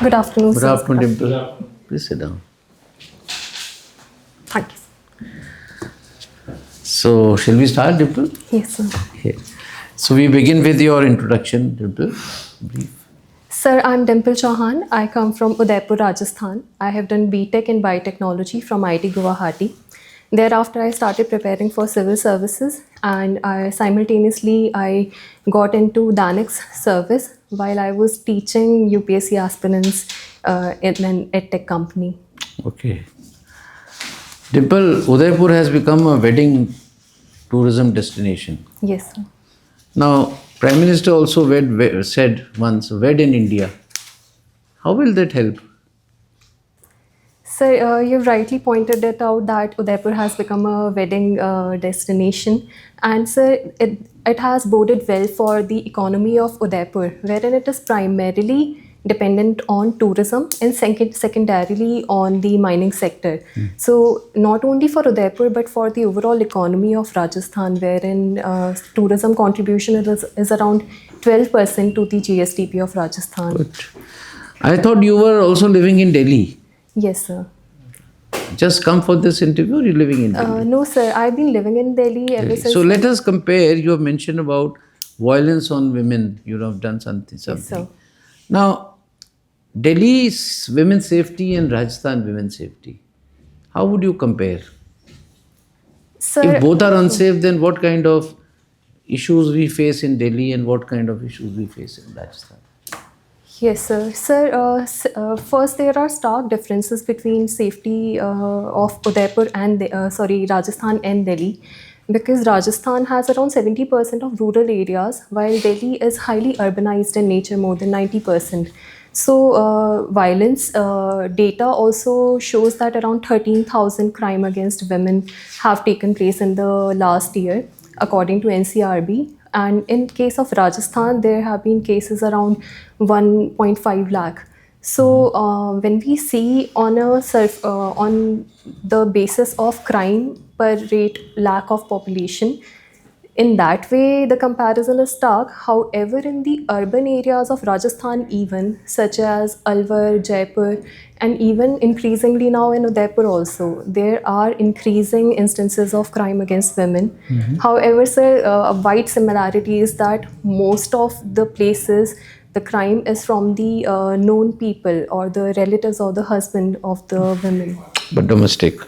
Good afternoon, Good sir. afternoon, Dimple. Please sit down. Thank you. So, shall we start, Dimple? Yes, sir. Okay. So, we begin with your introduction, Dimple. Brief. Sir, I'm Dimple Chouhan. I come from Udaipur, Rajasthan. I have done BTech in Biotechnology from IIT Guwahati. Thereafter, I started preparing for civil services, and I got into DANICS service while I was teaching UPSC aspirants in an edtech company. Okay. Dimple, Udaipur has become a wedding tourism destination. Yes, sir. Now, Prime Minister also said once, wed in India. How will that help? Sir, you've rightly pointed it out that Udaipur has become a wedding destination, and sir, it has boded well for the economy of Udaipur, wherein it is primarily dependent on tourism and secondarily on the mining sector. So, not only for Udaipur but for the overall economy of Rajasthan, wherein tourism contribution is around 12% to the GSDP of Rajasthan. Good. I thought you were also living in Delhi. Yes, sir. Just come for this interview, or you're living in Delhi? No, sir. I've been living in Delhi ever since. So let us compare. You have mentioned about violence on women. You have done something. Yes, sir. Now, Delhi's women's safety and Rajasthan women's safety. How would you compare? Sir, If both are unsafe, then what kind of issues we face in Delhi and what kind of issues we face in Rajasthan? yes, sir. Sir, first there are stark differences between safety of Udaipur and Rajasthan and Delhi, because Rajasthan has around 70% of rural areas, while Delhi is highly urbanized in nature, more than 90%. So, violence data also shows that around 13,000 crime against women have taken place in the last year, according to NCRB. And in case of Rajasthan, there have been cases around 1.5 lakh. So when we see on on the basis of crime per rate lakh of population, in that way the comparison is stark. However, in the urban areas of Rajasthan, even such as Alwar, Jaipur, and even increasingly now in Udaipur also, there are increasing instances of crime against women. However, sir, a wide similarity is that most of the places the crime is from the known people or the relatives or the husband of the women. But domestic.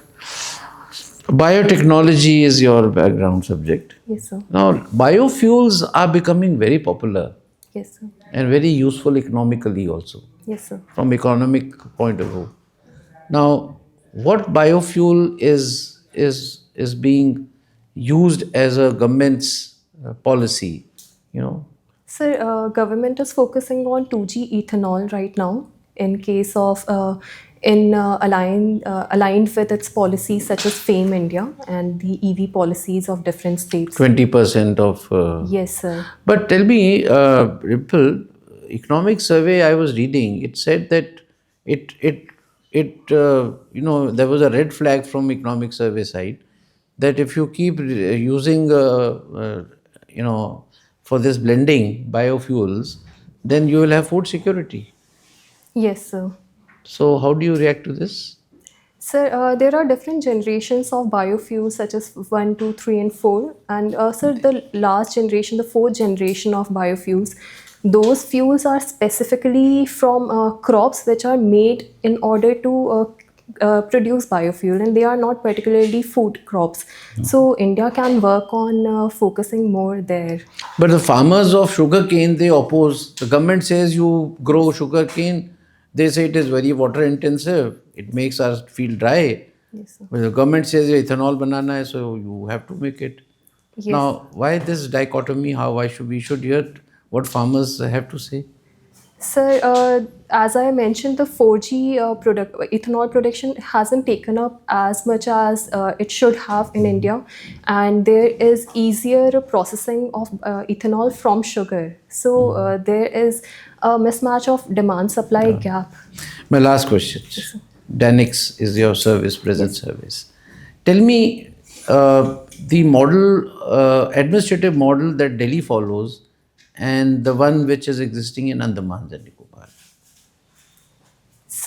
Biotechnology is your background subject. Yes, sir. Now, biofuels are becoming very popular Yes, sir. and very useful economically also, Yes, sir. from economic point of view. Now, what biofuel is being used as a government's policy, you know? Sir, government is focusing on 2G ethanol right now in case of aligned with its policies such as FAME India and the EV policies of different states. 20% of... Yes, sir. But tell me, Ripple, economic survey I was reading, it said that there was a red flag from economic survey side that if you keep using, for this blending biofuels, then you will have food security. Yes, sir. So how do you react to this? Sir, there are different generations of biofuels such as 1, 2, 3 and 4. And sir, the last generation, the fourth generation of biofuels, those fuels are specifically from crops which are made in order to produce biofuel, and they are not particularly food crops. So India can work on focusing more there. But the farmers of sugarcane, they oppose. The government says you grow sugarcane. They say it is very water intensive. It makes our field dry. Yes, sir. But the government says ethanol banana hai, so you have to make it. Yes. Now, why this dichotomy? Why should we hear what farmers have to say? Sir, as I mentioned, the 4G ethanol production hasn't taken up as much as it should have in India, and there is easier processing of ethanol from sugar. So there is a mismatch of demand-supply gap. My last question. DANICS is your present service. Tell me the model, administrative model that Delhi follows and the one which is existing in Andaman and Nicobar.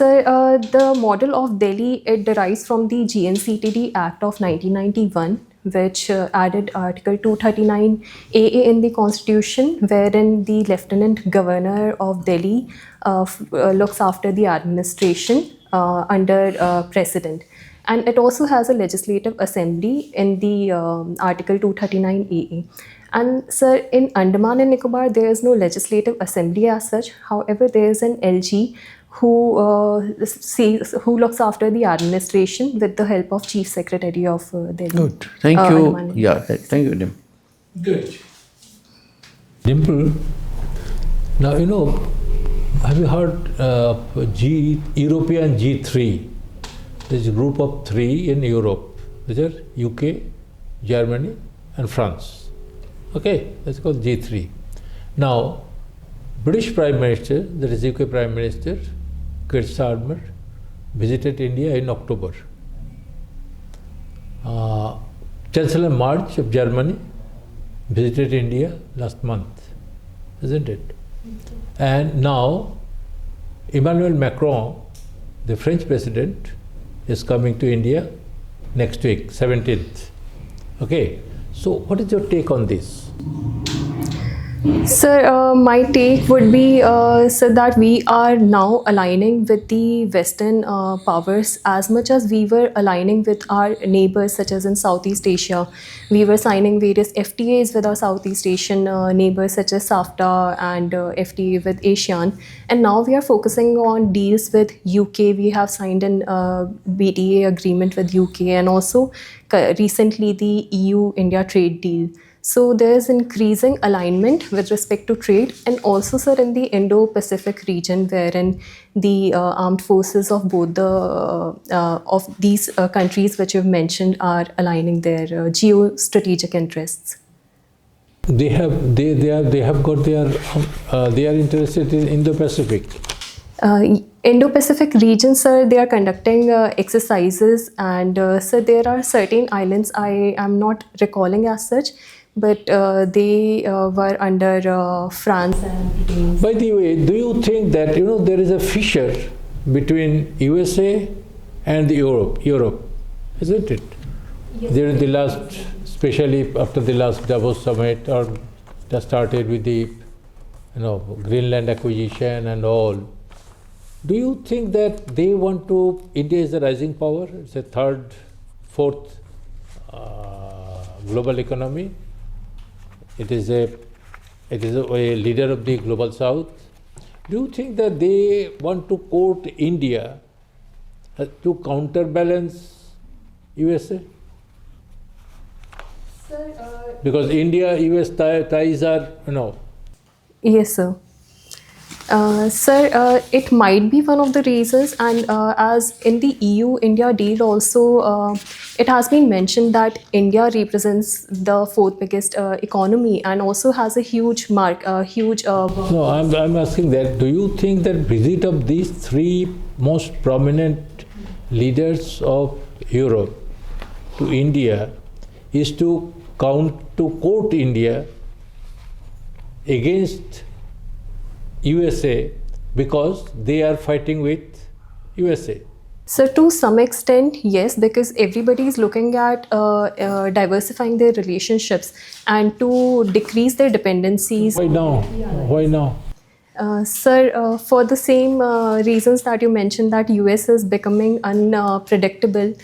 Sir, the model of Delhi, it derives from the GNCTD Act of 1991, which added Article 239 AA in the Constitution, wherein the Lieutenant Governor of Delhi looks after the administration under President. And it also has a legislative assembly in the Article 239 AA. And sir, in Andaman and Nicobar, there is no legislative assembly as such. However, there is an LG who looks after the administration with the help of Chief Secretary of Delhi. Good. Thank you. Andaman and Yeah, thank you, Dim. Good. Dimple, now have you heard European G3? There's a group of three in Europe, which are UK, Germany, and France. Okay, that's called G3. Now, British Prime Minister, that is UK Prime Minister, Keir Starmer, visited India in October. Chancellor March of Germany visited India last month, isn't it? And now, Emmanuel Macron, the French president, is coming to India next week, 17th. Okay, so what is your take on this? Sir, my take would be sir, that we are now aligning with the Western powers as much as we were aligning with our neighbors, such as in Southeast Asia. We were signing various FTAs with our Southeast Asian neighbors, such as SAFTA and FTA with ASEAN. And now we are focusing on deals with UK. We have signed an BTA agreement with UK, and also recently the EU-India trade deal. So there is increasing alignment with respect to trade, and also, sir, in the Indo-Pacific region, wherein the armed forces of both the of these countries which you've mentioned are aligning their geostrategic interests. They are interested in Indo-Pacific. Indo-Pacific region, sir, they are conducting exercises, and sir, there are certain islands I am not recalling as such, but they were under France and Britain. By the way, do you think that there is a fissure between USA and Europe, isn't it? Yes. During the last, especially after the last Davos summit, or that started with the Greenland acquisition and all. Do you think that they want to? India is a rising power. It's a third, fourth global economy. It is a leader of the global south. Do you think that they want to court India to counterbalance USA? Sir, Because India-US ties are, yes, sir. Sir, it might be one of the reasons, and as in the EU-India deal also, it has been mentioned that India represents the fourth biggest economy and also has a huge No, I'm asking that, do you think that visit of these three most prominent leaders of Europe to India is to court India against USA because they are fighting with USA? So to some extent, yes, because everybody is looking at diversifying their relationships and to decrease their dependencies. Why now? Why now? Sir, for the same reasons that you mentioned, that US is becoming unpredictable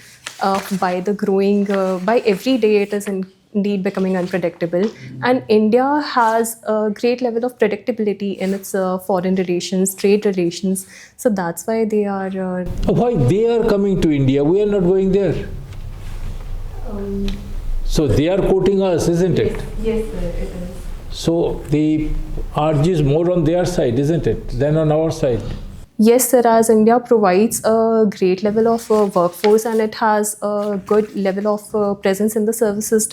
by the growing, by every day it is indeed becoming unpredictable. And India has a great level of predictability in its foreign relations, trade relations. So that's why they are... Why they are coming to India? We are not going there. So they are quoting us, isn't it? Yes, sir, it is. So the urge is more on their side, isn't it, than on our side? Yes, sir, as India provides a great level of workforce and it has a good level of presence in the services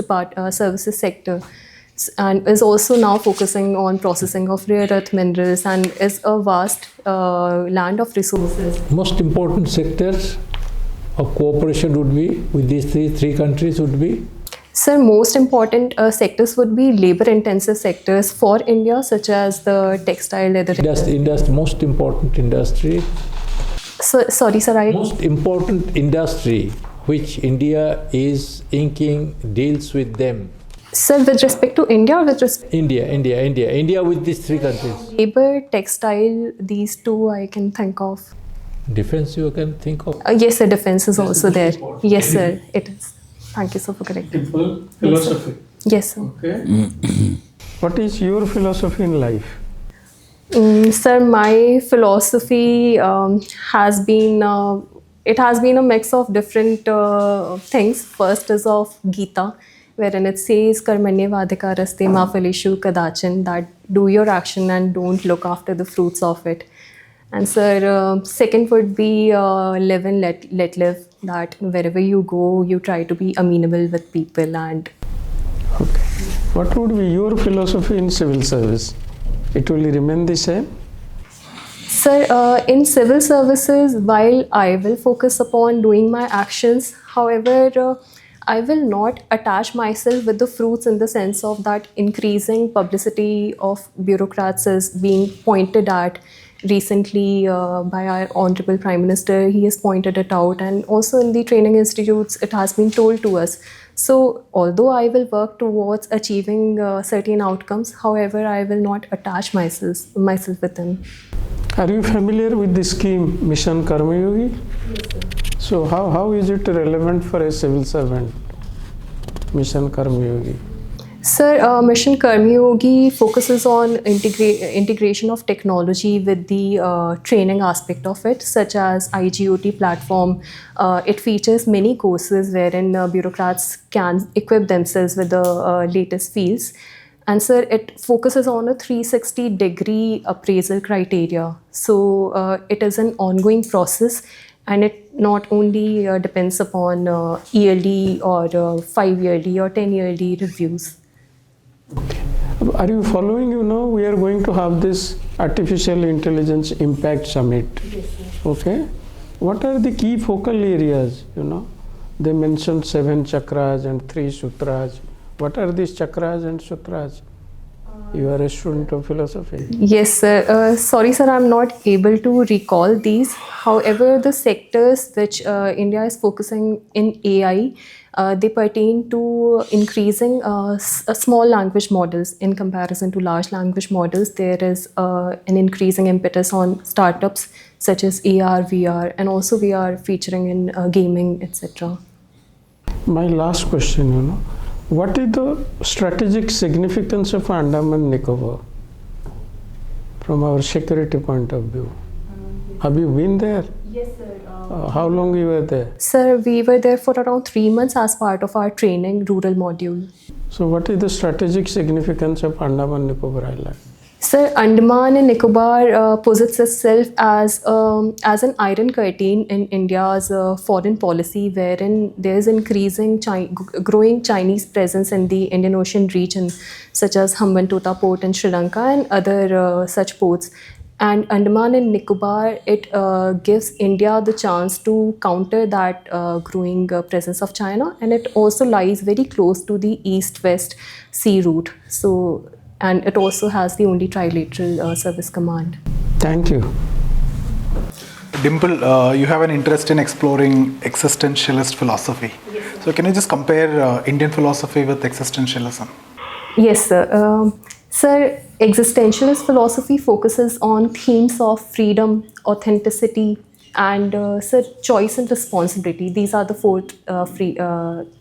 sector, and is also now focusing on processing of rare earth minerals and is a vast land of resources. Most important sectors of cooperation would be with these three countries would be? Sir, most important sectors would be labor-intensive sectors for India, such as the textile, leather. Most important industry? Sorry, sir. Most important industry which India is inking deals with them. Sir, with respect to India or with respect India with these three countries. labor, textile, these two I can think of. Defense you can think of. Yes, sir, defense is also there. Yes, sir, it is. Thank you, sir, for correcting. Dimple, philosophy. Yes, sir. Okay. What is your philosophy in life? Sir, my philosophy has been it has been a mix of different things. First is of Gita, wherein it says "Karmanyevadhikaraste ma phaleshu kadachan," that do your action and don't look after the fruits of it. And sir, second would be live and let live. That wherever you go, you try to be amenable with people and. Okay. What would be your philosophy in civil service? It will remain the same? Sir, in civil services, while I will focus upon doing my actions, however, I will not attach myself with the fruits in the sense of that increasing publicity of bureaucrats is being pointed at recently by our Honorable Prime Minister. He has pointed it out, and also in the training institutes, it has been told to us. So, although I will work towards achieving certain outcomes, however, I will not attach myself with them. Are you familiar with the scheme Mission Karmayogi? Yes, sir. So how is it relevant for a civil servant? Mission Karmayogi. Sir, Mission Karmayogi focuses on integration of technology with the training aspect of it, such as IGOT platform. It features many courses wherein bureaucrats can equip themselves with the latest fields. And sir, it focuses on a 360-degree appraisal criteria. So it is an ongoing process, and it not only depends upon yearly or 5-yearly or 10-yearly reviews. Are you following? We are going to have this Artificial Intelligence Impact Summit. Yes, sir. Okay. What are the key focal areas? They mentioned 7 chakras and 3 sutras. What are these chakras and sutras? You are a student of philosophy. Yes, sir. Sorry, sir, I'm not able to recall these. However, the sectors which India is focusing in AI, they pertain to increasing small language models in comparison to large language models. There is an increasing impetus on startups such as AR, VR, and also we are featuring in gaming, etc. My last question, what is the strategic significance of Andaman Nicobar from our security point of view? Have you been there? Yes, sir. How long you were there? Sir, we were there for around 3 months as part of our training rural module. So what is the strategic significance of Andaman Nicobar Island? Sir, Andaman and Nicobar posits itself as an iron curtain in India's foreign policy, wherein there is increasing growing Chinese presence in the Indian Ocean region, such as Hambantota port in Sri Lanka and other such ports. And Andaman and Nicobar, it gives India the chance to counter that growing presence of China, and it also lies very close to the east-west sea route. So, and it also has the only trilateral service command. Thank you. Dimple, you have an interest in exploring existentialist philosophy. Yes, so can you just compare Indian philosophy with existentialism? Yes, sir. Sir, existentialist philosophy focuses on themes of freedom, authenticity, and sir, choice and responsibility. These are the 4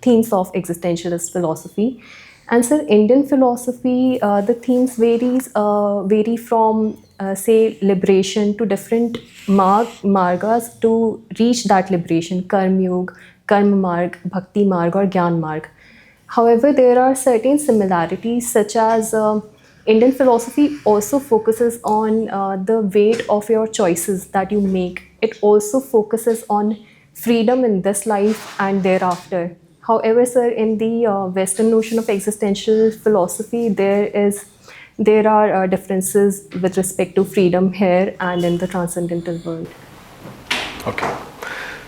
themes of existentialist philosophy. And sir, Indian philosophy, the themes vary from say liberation to different margas to reach that liberation: Karmyog, Karma Marg, Bhakti Marg, or Gyan Marg. However, there are certain similarities, such as Indian philosophy also focuses on the weight of your choices that you make. It also focuses on freedom in this life and thereafter. However, sir, in the Western notion of existential philosophy, there are differences with respect to freedom here and in the transcendental world. Okay.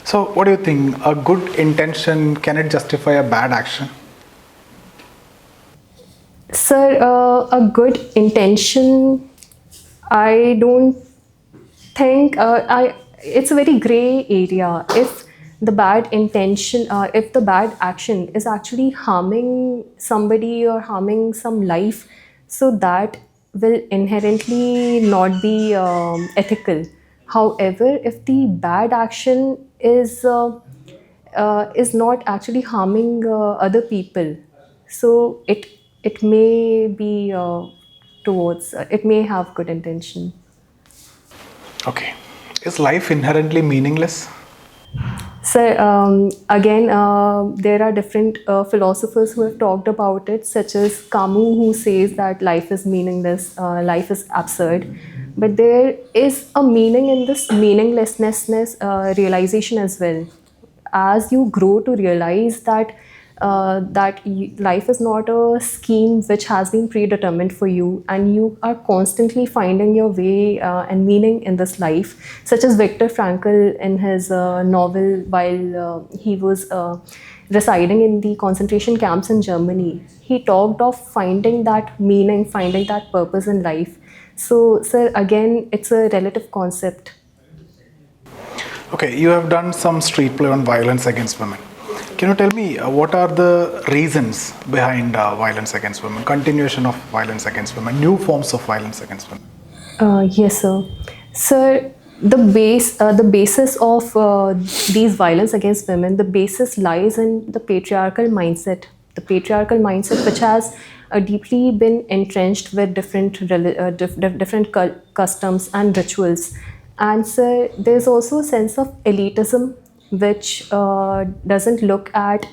So what do you think? A good intention, can it justify a bad action? Sir, a good intention, I don't think it's a very gray area. If the bad intention, if the bad action is actually harming somebody or harming some life, so that will inherently not be ethical. However, if the bad action is not actually harming other people, so it may be towards it may have good intention. Okay. Is life inherently meaningless? So again, there are different philosophers who have talked about it, such as Camus, who says that life is meaningless, life is absurd. But there is a meaning in this meaninglessness realization as well. As you grow to realize that life is not a scheme which has been predetermined for you, and you are constantly finding your way and meaning in this life, such as Viktor Frankl in his novel while he was residing in the concentration camps in Germany. He talked of finding that meaning, finding that purpose in life. So, sir, again, it's a relative concept. Okay, you have done some street play on violence against women. Can you tell me what are the reasons behind violence against women, continuation of violence against women, new forms of violence against women? Yes, sir. Sir, the basis of these violence against women, the basis lies in the patriarchal mindset. The patriarchal mindset, which has deeply been entrenched with different customs and rituals. And so there's also a sense of elitism, which doesn't look at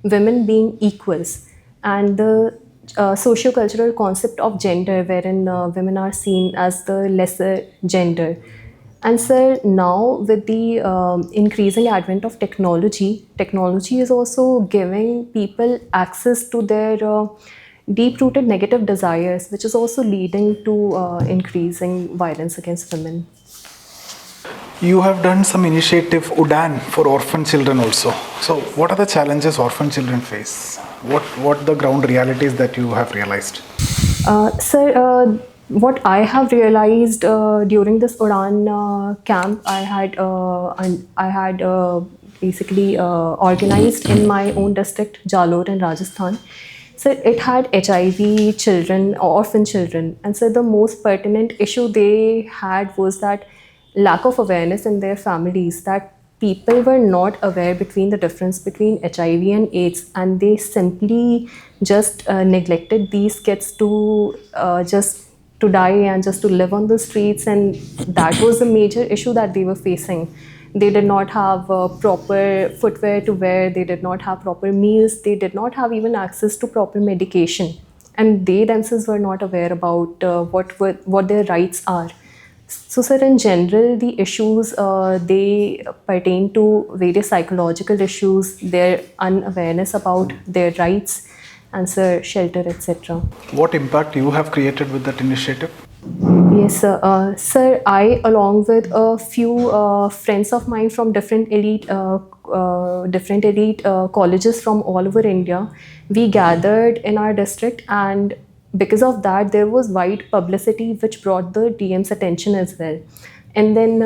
women being equals, and the socio-cultural concept of gender, wherein women are seen as the lesser gender. And so now, with the increasing advent of technology is also giving people access to their deep-rooted negative desires, which is also leading to increasing violence against women. You have done some initiative UDAN for orphan children also. So what are the challenges orphan children face? What the ground realities that you have realized? Sir, what I have realized during this UDAN camp, I had basically organized in my own district, Jalore in Rajasthan. So it had HIV children, orphan children, and so the most pertinent issue they had was that lack of awareness in their families, that people were not aware between the difference between HIV and AIDS, and they simply just neglected these kids to just to die and just to live on the streets, and that was the major issue that they were facing. They did not have proper footwear to wear, they did not have proper meals, they did not have even access to proper medication, and they themselves were not aware about what their rights are. So, sir, in general, the issues they pertain to various psychological issues, their unawareness about their rights, and sir, shelter, etc. What impact you have created with that initiative? Yes, sir. Sir, I, along with a few friends of mine from different elite colleges from all over India, we gathered in our district, and because of that, there was wide publicity which brought the DM's attention as well. And then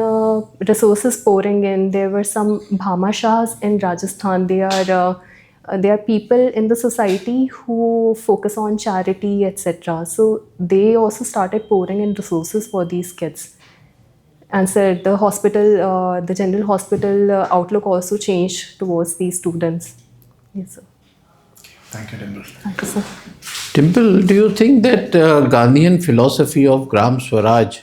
resources pouring in. There were some Bhamashahs in Rajasthan. They are people in the society who focus on charity, etc. So they also started pouring in resources for these kids. And so the general hospital outlook also changed towards these students. Yes, sir. Thank you, Dimple. Thank you, sir. Dimple, do you think that Gandhian philosophy of Gram Swaraj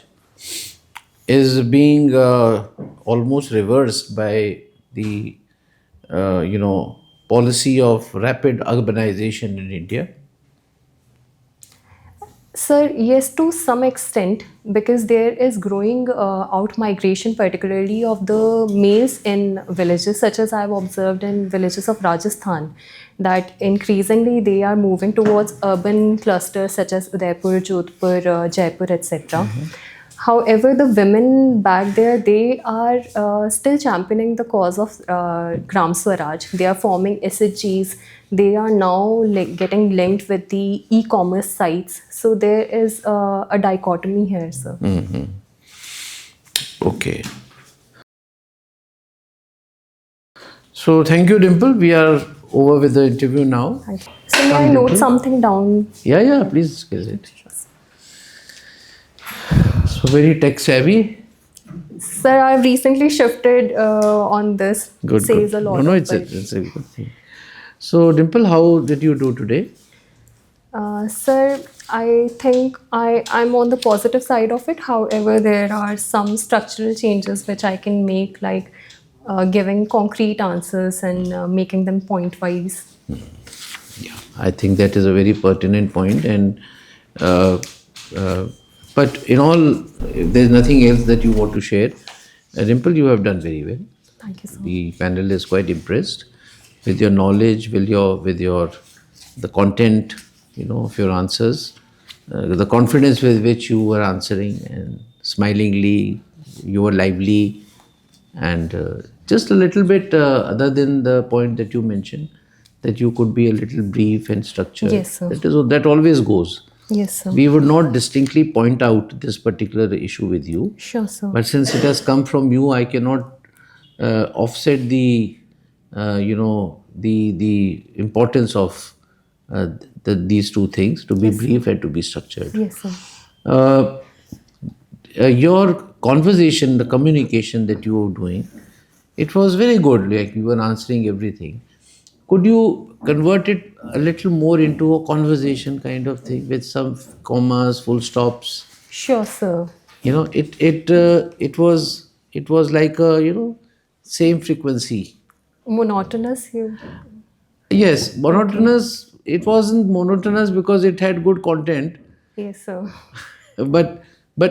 is being almost reversed by the policy of rapid urbanization in India? Sir, yes, to some extent, because there is growing out migration, particularly of the males in villages, such as I've observed in villages of Rajasthan, that increasingly they are moving towards urban clusters such as Udaipur, Jodhpur, Jaipur, etc. However, the women back there, they are still championing the cause of Gram Swaraj. They are forming SHGs. They are now getting linked with the e-commerce sites. So there is a dichotomy here, sir. Okay. So thank you, Dimple. We are over with the interview now. Thank you. So may I note something down? Yeah, please get it. So very tech savvy. Sir, I've recently shifted on this. Good, Saves good. a lot No, of it's it. it's a good thing. So Dimple, how did you do today? Sir, I think I'm on the positive side of it. However, there are some structural changes which I can make, like giving concrete answers and making them point wise. Yeah, I think that is a very pertinent point, and uh, uh, but in all, if there's nothing else that you want to share, Dimple, you have done very well. Thank you so much. The panel is quite impressed with your knowledge, with your the content, of your answers, the confidence with which you were answering, and smilingly, you were lively, and just a little bit other than the point that you mentioned, that you could be a little brief and structured. Yes, sir. That always goes. Yes, sir. We would not distinctly point out this particular issue with you, Sure, sir. but since it has come from you, I cannot offset the importance of these two things, to be brief and to be structured. Yes, sir. Uh, your conversation, the communication that you were doing, it was very good. Like, you were answering everything. Could you convert it a little more into a conversation kind of thing with some commas, full stops? Sure, sir. It was like a same frequency. Monotonous, you. Yes, monotonous. It wasn't monotonous because it had good content, Yes, sir. but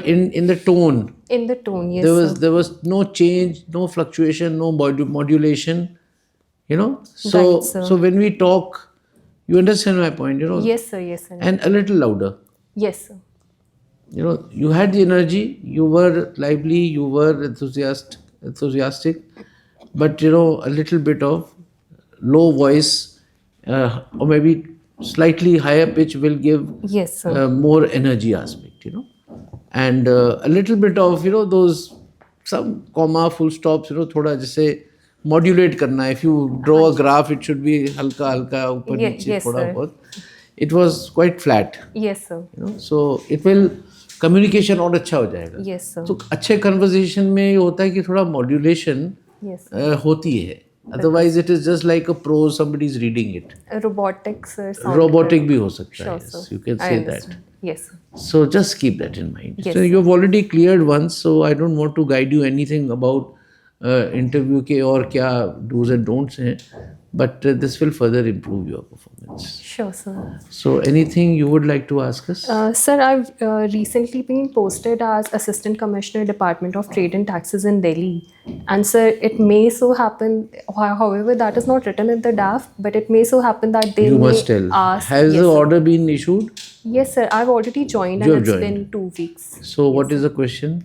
in the tone, In the tone, yes, there sir. was no change, no fluctuation, no modulation. So Right, sir. so when we talk, you understand my point. Yes, sir. Yes, sir. And a little louder. Yes, sir. You had the energy, you were lively, you were enthusiastic, but a little bit of low voice, or maybe slightly higher pitch will give Yes, sir. more energy aspect, and a little bit of those some comma, full stops, thoda जैसे modulate करना है. If you draw a graph, it should be हल्का हल्का ऊपर नीचे yes, थोड़ा sir. बहुत. It was quite flat. Yes, sir. So it will communication और अच्छा हो जाएगा. Yes, sir. तो अच्छे conversation में ये होता है कि थोड़ा modulation Yes. होती है. Otherwise it is just like a prose, somebody is reading it. Robotics, sir. sound Robotic good. भी हो सकता Sure, है. sir. You can I say that. understand. Yes, sir. So just keep that in mind. Yes, So you've already cleared once, so I don't want to guide you anything about interview के और क्या do's and don'ts हैं, but this will further improve your performance. Sure, sir. So anything you would like to ask us? Sir, I've recently been posted as Assistant Commissioner, Department of Trade and Taxes in Delhi. And sir, it may so happen, however, that is not written in the draft, but it may so happen that they You may must tell. ask. Has Yes, the sir. order been issued? Yes, sir. I've already joined, You and have it's joined. been 2 weeks. So what is the question?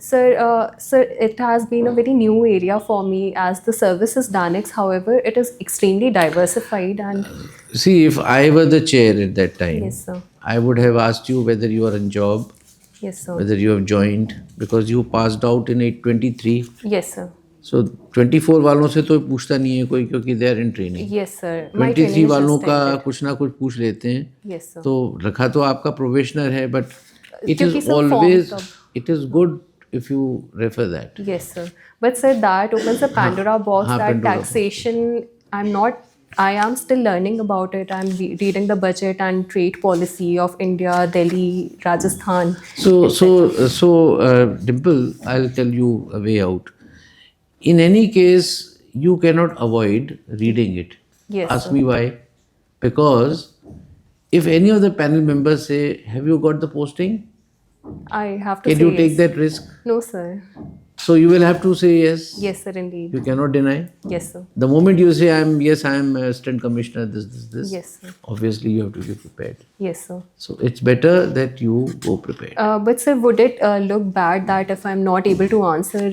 Sir, it has been a very new area for me as the service is DANICS. However, it is extremely diversified and See, if I were the chair at that time, yes, sir. I would have asked you whether you are in job, Yes, sir. whether you have joined, because you passed out in 823. Yes, sir. So 24 वालों से तो पूछता नहीं है कोई, क्योंकि they are in training. Yes, sir. My 23 training is वालों just का ended. कुछ ना कुछ पूछ लेते हैं. Yes, sir. तो रखा तो आपका प्रोबेशनर है, but it क्योंकि is sir, always, form it is good if you refer that. Yes, sir. But sir, that opens a Pandora box हाँ, that Pandora box. taxation. I am still learning about it. I'm reading the budget and trade policy of India, Delhi, Rajasthan. So, Dimple, I'll tell you a way out. In any case, you cannot avoid reading it. Yes, Ask sir. me why. Because if any of the panel members say, "Have you got the posting?" I have to Can say you take yes. that risk? No, sir. So you will have to say yes. Yes, sir, indeed. You cannot deny. Yes, sir. The moment you say, "I'm assistant commissioner," this. Yes, sir. Obviously, you have to be prepared. Yes, sir. So it's better that you go prepared. But sir, would it look bad that if I'm not able to answer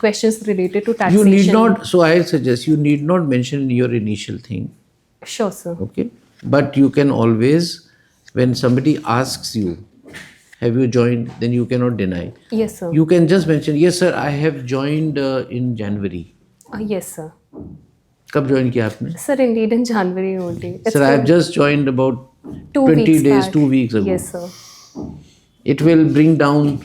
questions related to You taxation? need not. So I suggest you need not mention your initial thing. Sure, sir. Okay, but you can always, when somebody asks you, have you joined, then you cannot deny. Yes, sir. You can just mention, yes sir, I have joined in January. Yes, sir. कब join किया आपने? Sir, indeed in January only. Sir, I have just joined about 2 20 weeks days, back. 2 weeks ago. Yes, sir. It will bring down,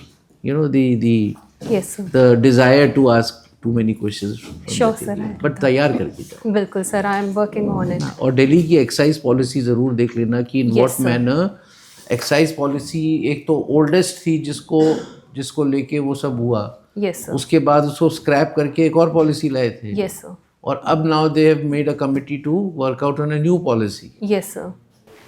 the Yes, sir. the desire to ask too many questions. From Sure, the sir. TV. But तैयार करके जाओ. बिल्कुल sir, I am working on it. और दिल्ली की excise policy ज़रूर देख लेना कि इन Yes, what sir. Manner excise policy एक तो ओल्डेस्ट थी जिसको लेके वो सब हुआ. Yes sir. उसके बाद उसको स्क्रैप करके एक और पॉलिसी लाए थे. Yes sir. और अब now they have made a committee to work out on a new policy. Yes, sir.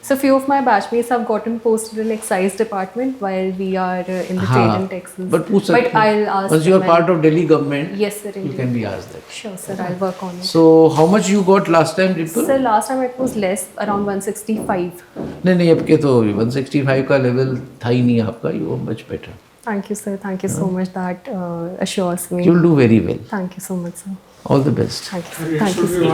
So few of my batchmates have gotten posted in excise department while we are in the trade and taxes. But पूछ सकते But I'll ask. once you are them part of Delhi government, Yes, sir. you Indeed. can be asked that. Sure, sir. I'll work on it. So how much you got last time, Dimple? Sir, last time it was less, around 165. नहीं अब के तो 165 का level था ही नहीं आपका. You were much better. Thank you, sir. Thank you so much. That assures me. You'll do very well. Thank you so much, sir. All the best. Thank you, sir. Thank you, sir.